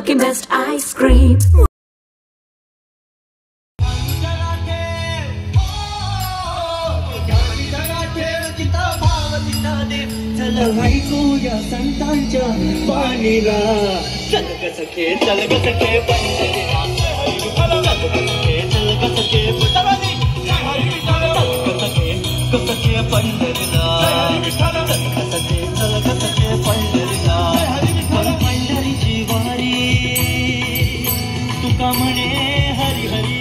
Milky Mist ice cream. ऐकूया संतांच्या पाणीला चल ग सखे पंढरीला चल ग सखे पंढरीला पंढरीची वारी तुका म्हणे हरी हरी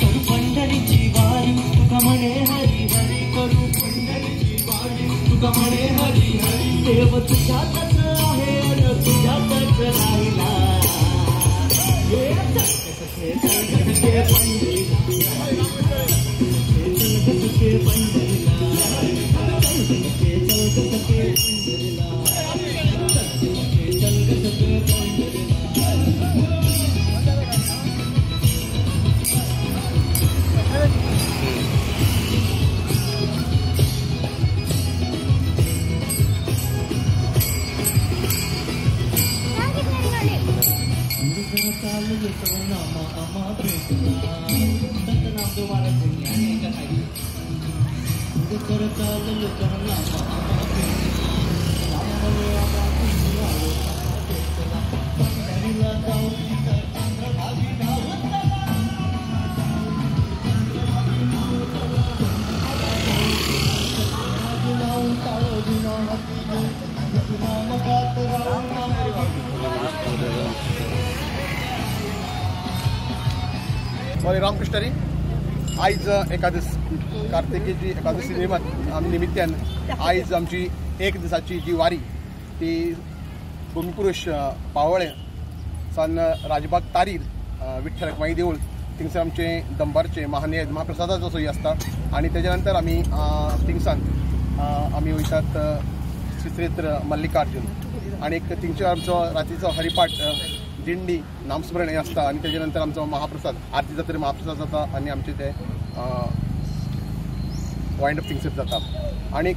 करू पंढरीची वारी तुका म्हणे हरी हरी करू पंढरीची वारी तुका म्हणे हरी हरी देव तुझ्यातच आहे अन तुझ्यातच राहिला रामकृष्णरी आयज एकादश कार्तिकेची एकादशी निमित्यान आयज आमची एक दिसाची जी वारी ती भूमिपुरुष पावळे सान राजबाग तारीर विठ्ठल रखुमाई देऊळ थिंगसर आमचे दंबारचे महानेद महाप्रसादाचो सोयी आसता आणि त्याच्या नंतर आमी थिंगसान आमी वयतात श्री क्षेत्र मल्लिकार्जुन आणि थिंगचे आमचो रातीचो हरिपाठ दिंडी नामस्मरण हे आसता आणि त्याच्या नंतर आमचो महाप्रसाद आरती जाता महाप्रसाद जाता आणि आमचे ते वाइंड अप थिंगसर जाता आणि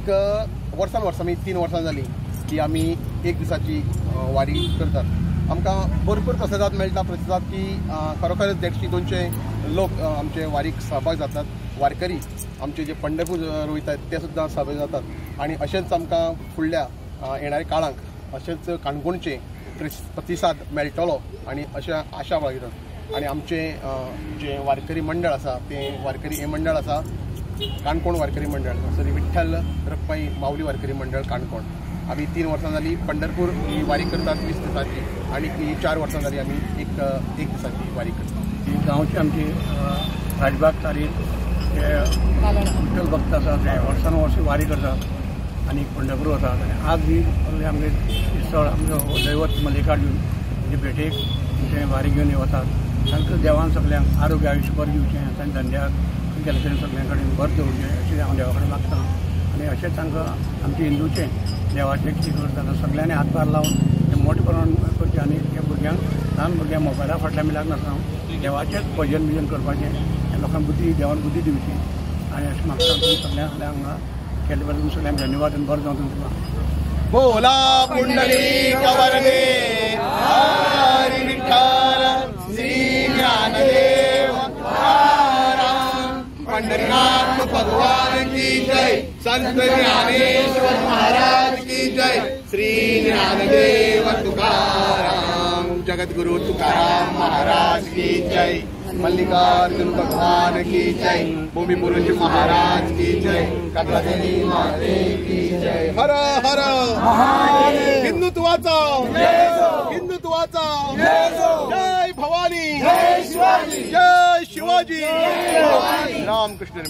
वर्सान वर्सां 3 वर्सां जाली की आमी एक दिसाची वारी करतात आमकां भरपूर प्रतिसाद मेळटा प्रतिसाद की खरोखरच 150-200 लोक आमचे वारीक सहभाग जातात वारकरी आमचे जे पंढरपूर वयतात ते सुद्दां सहभाग जातात आणि अशेंच आमकां फुडल्या येणाऱ्या काळांत अशेंच काणकोणचे प्रतिसाद मेळटलो आणि अशा आशा बाळगितात आणि आमचे जे वारकरी मंडळ आसा ते वारकरी हे मंडळ आसा काणकोण वारकरी मंडळ श्री विठ्ठल रखुमाई माऊली वारकरी मंडळ काणकोण आम्ही 3 वर्सां जाली पंढरपूर ही वारी करतात 20 दिसाची आणि 4 वर्सां जाली आम्ही एक दिसाची वारी करतात गांवची आमची राजबाग तारीर जे विठ्ठल भक्त आसा ते वर्सान वर्स वारी करतात आणि पंढरपूर वतात आणि आज बी आमचे स्थळ आमचो दैवत मल्लिकार्जुन म्हणजे भेटेक ते वारी घेवन वतात तांकां देवान सगल्यांक आरोग्य आयुश्य बरें दिवचें तांच्या धंद्याक केले कडेन सगळ्यां कडेन बरें दवरचें अशें हांव देवा कडेन मागतां आणि अशेंच तांकां आमचे हिंदूचें देवाचें कितें करता सगळ्यांनी हातभार लावन तें मोठे प्रमाण करचें आणि त्या भुरग्यांक ल्हान भुरग्यांक मोबायला फाटल्यान मिलाक नासतना देवाचेंच भजन बिजन करपाचें लोकांक बुद्धी देवान बुद्धी दिवची आणि अशें मागता तुमी सगळ्यांक हांगा केले बरें तुमकां सगळ्यांक धन्यवाद आनी बरें जावं तुमकां बोला पुंडलीक वरदे हरी विठ्ठल श्री ज्ञानदेव पंढरीनाथ भगवान की जय संत ज्ञानेश्वर महाराज की जय श्री ज्ञानदेव तुकाराम जगतगुरु तुकाराम महाराज की जय मल्लिकार्जुन भगवान की जय भूमिपुरुष महाराज की जय कथादेवी माते की जय हर हर महादेव हिंदुत्वाचा जय भवानी जय शिवाजी रामकृष्ण